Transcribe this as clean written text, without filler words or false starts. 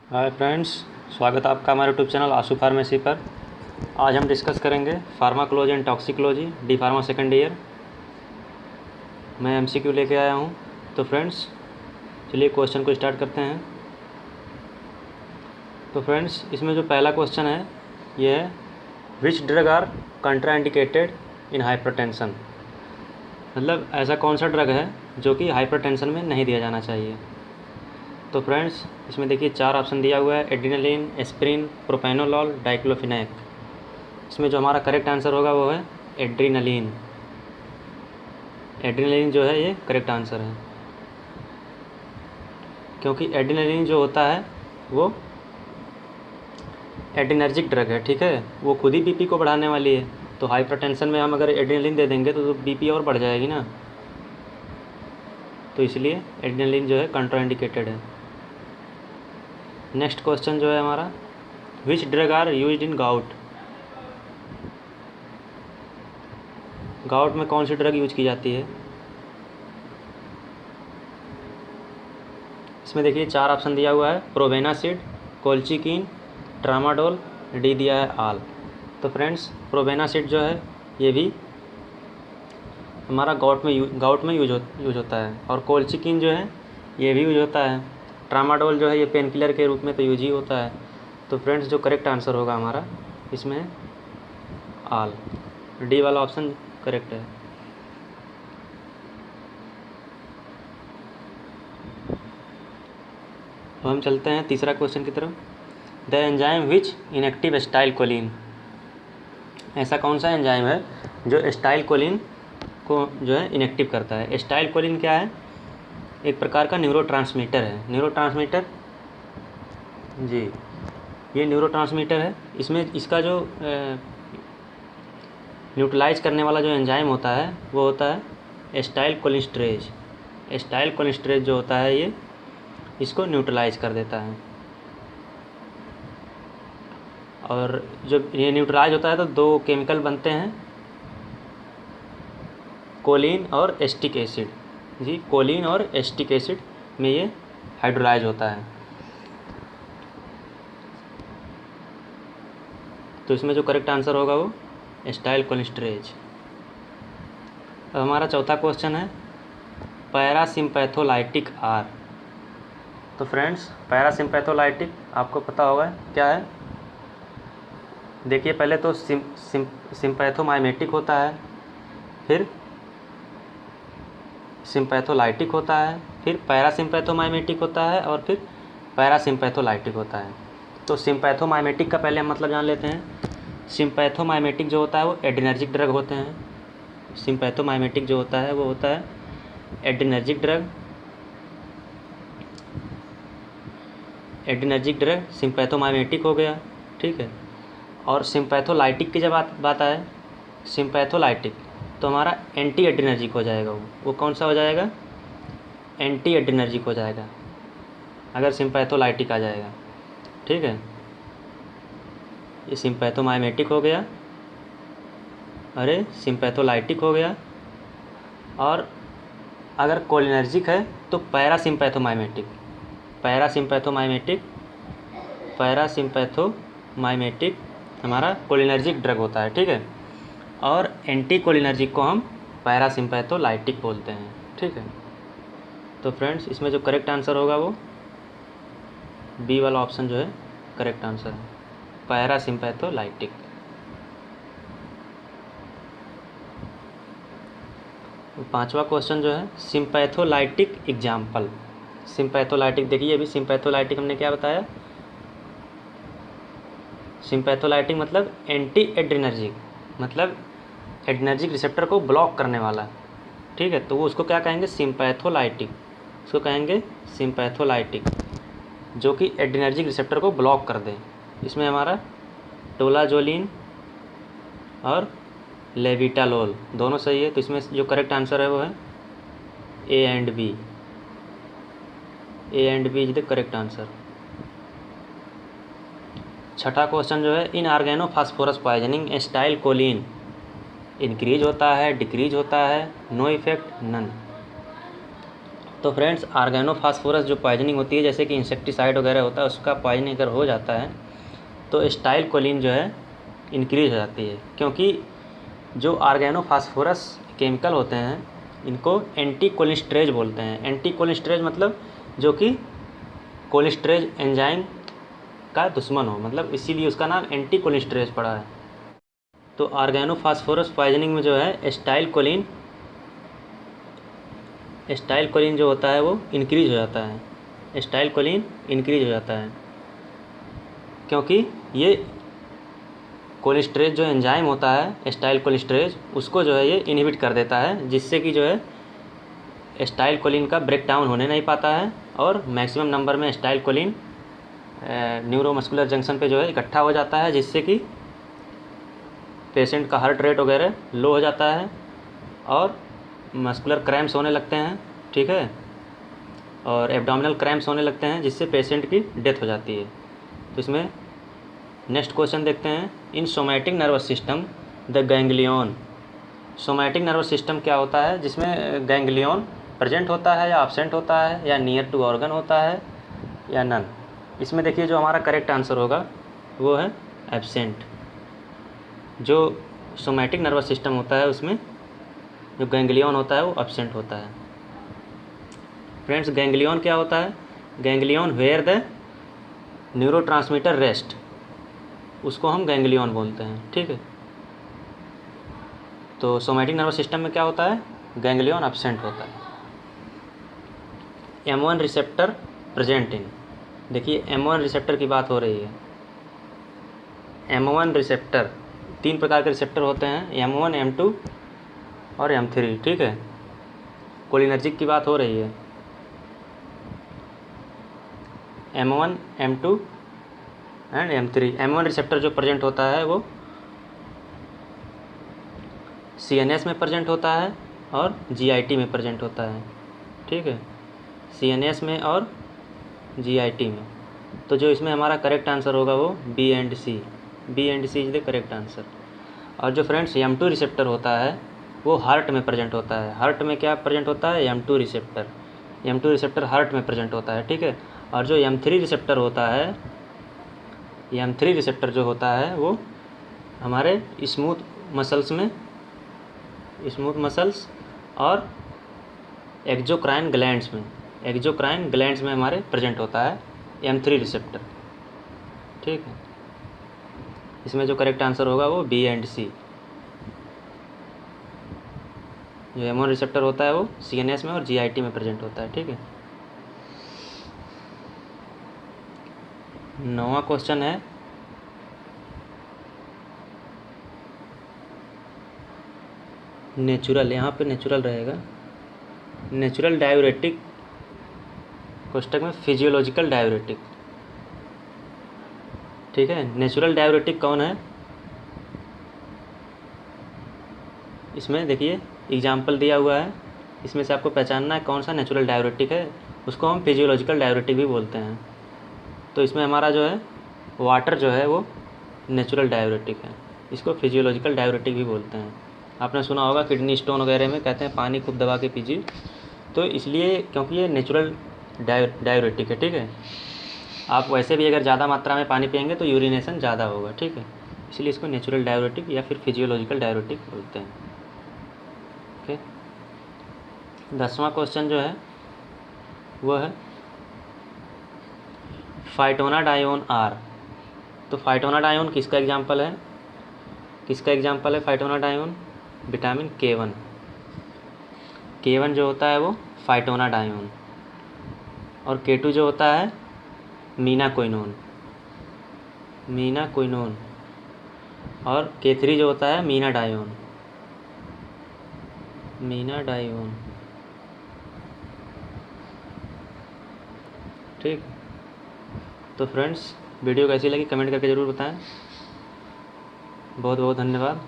Hi friends, स्वागत है आपका हमारे यूट्यूब चैनल आशु फार्मेसी पर। आज हम डिस्कस करेंगे pharmacology and toxicology D pharma second year. मैं एमसीक्यू लेके आया हूँ। तो फ्रेंड्स चलिए क्वेश्चन को स्टार्ट करते हैं। तो फ्रेंड्स इसमें जो पहला क्वेश्चन है ये है which drug are contraindicated in hypertension. मतलब ऐसा कौन सा ड्रग है जो कि हाइपरटेंशन में नहीं दिया जाना चाहिए। तो फ्रेंड्स इसमें देखिए 4 ऑप्शन दिया हुआ है, एड्रेनालिन, एस्प्रिन, प्रोपेनोलॉल, डाइक्लोफिनेक। इसमें जो हमारा करेक्ट आंसर होगा वो है एड्रेनालिन। एड्रेनालिन जो है ये करेक्ट आंसर है, क्योंकि एड्रेनालिन जो होता है वो एड्रेनर्जिक ड्रग है। ठीक है, वो खुद ही बीपी को बढ़ाने वाली है। तो हाइपरटेंशन में हम अगर एड्रेनालिन दे देंगे तो बीपी और बढ़ जाएगी ना। तो इसलिए एड्रेनालिन जो है कंट्राइंडिकेटेड है। नेक्स्ट क्वेश्चन जो है हमारा which drug are used in gout. Gout में कौन सी ड्रग यूज की जाती है। इसमें देखिए 4 ऑप्शन दिया हुआ है, प्रोवेनासिड, कोल्चिकिन, ट्रामाडोल, डी दिया है आल। तो फ्रेंड्स प्रोवेनासिड जो है ये भी हमारा गाउट में यूज होता है, और कोल्चिकिन जो है ये भी यूज होता है। ट्रामाडोल जो है ये पेन किलर के रूप में तो यूज ही होता है। तो फ्रेंड्स जो करेक्ट आंसर होगा हमारा इसमें आल, डी वाला ऑप्शन करेक्ट है। अब हम चलते हैं तीसरा क्वेश्चन की तरफ। The enzyme which inactive acetyl Colin. ऐसा कौन सा एंजाइम है जो एस्टाइल कोलिन को जो है इनएक्टिव करता है। एस्टाइल कोलिन क्या है, एक प्रकार का न्यूरोट्रांसमीटर है। न्यूरोट्रांसमीटर जी, ये न्यूरोट्रांसमीटर है। इसमें इसका जो न्यूट्रलाइज करने वाला जो एंजाइम होता है वो होता है एस्टाइल कोलिस्ट्रेज। एस्टाइल कोलिस्ट्रेज जो होता है ये इसको न्यूट्रलाइज कर देता है। और जब ये न्यूट्रलाइज होता है तो 2 केमिकल बनते हैं, कोलिन और एस्टिक एसिड। जी, कोलिन और एस्टिक एसिड में ये हाइड्रोलाइज होता है। तो इसमें जो करेक्ट आंसर होगा वो एस्टाइल कोलिस्ट्रेज। अब हमारा चौथा क्वेश्चन है पैरासिम्पैथोलाइटिक आर। तो फ्रेंड्स पैरासिम्पैथोलाइटिक आपको पता होगा क्या है। देखिए पहले तो सिम्पैथोमाइमेटिक होता है, फिर सिम्पैथोलाइटिक होता है, फिर पैरासिम्पैथोमाइमेटिक होता है, और फिर पैरासिम्पैथोलाइटिक होता है। तो सिम्पैथोमाइमेटिक का पहले हम मतलब जान लेते हैं। सिम्पैथोमाइमेटिक जो होता है वो एड्रेनर्जिक ड्रग होते हैं। सिम्पैथोमाइमेटिक जो होता है वो होता है adrenergic drug. Adrenergic drug sympathomimetic हो गया, ठीक है। और सिम्पैथोलाइटिक की जब बात आए, सिम्पैथोलाइटिक तो हमारा एंटी एड्रेनर्जिक हो जाएगा। वो कौन सा हो जाएगा, एंटी एड्रेनर्जिक हो जाएगा अगर सिम्पैथोलाइटिक आ जाएगा, ठीक है। ये सिम्पैथोमाइमेटिक हो गया, अरे सिम्पैथोलाइटिक हो गया। और अगर कोलिनर्जिक है तो पैरासिम्पैथोमाइमेटिक। पैरासिम्पैथोमाइमेटिक हमारा कोलिनर्जिक ड्रग होता है, ठीक है। और एंटी कोलिनर्जिक को हम पैरासिम्पैथोलाइटिक बोलते हैं, ठीक है। तो फ्रेंड्स इसमें जो करेक्ट आंसर होगा वो बी वाला ऑप्शन जो है करेक्ट आंसर है, पैरासिम्पैथोलाइटिक। पांचवा क्वेश्चन जो है सिम्पैथोलाइटिक एग्जाम्पल। सिम्पैथोलाइटिक देखिए, अभी सिम्पैथोलाइटिक हमने क्या बताया, सिम्पैथोलाइटिक मतलब एंटी एड्रेनर्जिक, मतलब एड्रेनर्जिक रिसेप्टर को ब्लॉक करने वाला, ठीक है। तो वो उसको क्या कहेंगे, सिम्पैथोलाइटिक। उसको कहेंगे सिम्पैथोलाइटिक जो कि एड्रेनर्जिक रिसेप्टर को ब्लॉक कर दे। इसमें हमारा टोलाजोलिन और लेविटालोल दोनों सही है। तो इसमें जो करेक्ट आंसर है वो है A and B. A and B is the correct answer. छठा क्वेश्चन जो है in organophosphorus poisoning acetylcholine increase होता है, डिक्रीज होता है, नो इफेक्ट, नन। तो फ्रेंड्स आर्गेनोफास्फोरस जो पॉइजनिंग होती है, जैसे कि इंसेक्टिसाइड वगैरह होता है, उसका पॉइजनिंग अगर हो जाता है तो एसिटाइल कोलिन जो है इंक्रीज हो जाती है, क्योंकि जो आर्गेनोफास्फोरस केमिकल होते हैं इनको एंटी कोलिस्ट्रेज बोलते हैं। एंटी कोलिस्ट्रेज मतलब जो कि कोलिस्ट्रेज एंजाइम का दुश्मन हो, मतलब इसीलिए उसका नाम एंटी कोलिस्ट्रेज पड़ा है। तो आर्गेनोफास्फोरस पॉइजनिंग में जो है एसिटाइल कोलिन जो होता है वो इंक्रीज हो जाता है। एसिटाइल कोलिन इंक्रीज हो जाता है क्योंकि ये कोलिस्ट्रेज जो एंजाइम होता है एसिटाइल कोलिस्ट्रेज, उसको जो है ये इनहिबिट कर देता है, जिससे कि जो है एसिटाइल कोलिन का ब्रेक डाउन होने नहीं पाता है और मैक्सिमम नंबर में एसिटाइल कोलिन न्यूरोमस्कुलर जंक्शन पे जो है इकट्ठा हो जाता है, जिससे कि पेशेंट का हार्ट रेट वगैरह लो हो जाता है और मस्कुलर क्रैम्प्स होने लगते हैं, ठीक है, और एब्डोमिनल क्रैम्प्स होने लगते हैं, जिससे पेशेंट की डेथ हो जाती है। तो इसमें नेक्स्ट क्वेश्चन देखते हैं, in somatic nervous system the ganglion. Somatic nervous system क्या होता है जिसमें गैंग्लियन प्रेजेंट होता है या एब्सेंट होता है या नियर टू ऑर्गन होता है या नन। इसमें देखिए जो हमारा करेक्ट आंसर होगा वो है एब्सेंट। जो सोमैटिक नर्वस सिस्टम होता है उसमें जो गैंग्लियन होता है वो एब्सेंट होता है। फ्रेंड्स गैंग्लियन क्या होता है? Ganglion where the neurotransmitter rest, उसको हम गैंग्लियन बोलते हैं, ठीक है। तो सोमैटिक नर्वस सिस्टम में क्या होता है? गैंग्लियन एब्सेंट होता है। M1 रिसेप्टर प्रेजेंट इन, देखिए M1 रिसेप्टर की बात हो रही है। M1 रिसेप्टर, 3 प्रकार के रिसेप्टर होते हैं, M1, M2 और M3, ठीक है। कोलिनर्जिक की बात हो रही है। M1, M2 and M3। M1 receptor जो प्रेजेंट होता है वो CNS में प्रेजेंट होता है और GIT में प्रेजेंट होता है, ठीक है, CNS में और GIT में। तो जो इसमें हमारा करेक्ट आंसर होगा वो B and C is the correct answer. और जो फ्रेंड्स M2 रिसेप्टर होता है वो हार्ट में प्रेजेंट होता है। हार्ट में क्या प्रेजेंट होता है? M2 रिसेप्टर हार्ट में प्रेजेंट होता है, ठीक है। और जो M3 रिसेप्टर होता है, M3 रिसेप्टर जो होता है वो हमारे स्मूथ मसल्स और एक्जोक्राइन ग्लैंड्स में हमारे प्रेजेंट होता है M3 रिसेप्टर, ठीक है। इसमें जो करेक्ट आंसर होगा वो B एंड C। जो M1 रिसेप्टर होता है वो CNS में और GIT में प्रेजेंट होता है, ठीक है। 9वां क्वेश्चन है, नेचुरल, यहाँ पे नेचुरल रहेगा। नेचुरल डायूरेटिक कोष्टक में फिजियोलॉजिकल डायूरेटिक, ठीक है। नेचुरल डायूरेटिक कौन है? इसमें देखिए एग्जाम्पल दिया हुआ है, इसमें से आपको पहचानना है कौन सा नेचुरल डायूरेटिक है। उसको हम फिजियोलॉजिकल डायूरेटिक भी बोलते हैं। तो इसमें हमारा जो है वाटर जो है वो नेचुरल डायूरेटिक है, इसको फिजियोलॉजिकल डायूरेटिक भी बोलते हैं। आपने सुना होगा किडनी स्टोन वगैरह में कहते हैं पानी खूब दबा के पीजिए, तो इसलिए क्योंकि ये नेचुरल डायूरेटिक है, ठीक है। आप वैसे भी अगर ज़्यादा मात्रा में पानी पियेंगे तो यूरिनेशन ज़्यादा होगा, ठीक है, इसलिए इसको नेचुरल डायूरेटिक या फिर फिजियोलॉजिकल डायूरेटिक बोलते हैं, ओके। 10वां क्वेश्चन जो है वो है फाइटोनाडायोन R। तो फाइटोनाडायोन किसका एग्जाम्पल है? फाइटोनाडायोन? विटामिन K1 जो होता है वो फाइटोनाडायोन, और K2 जो होता है मीनाकोइनोन, और K3 जो होता है मीनाडायोन, ठीक। तो फ्रेंड्स वीडियो कैसी लगी कमेंट करके ज़रूर बताएं। बहुत बहुत धन्यवाद।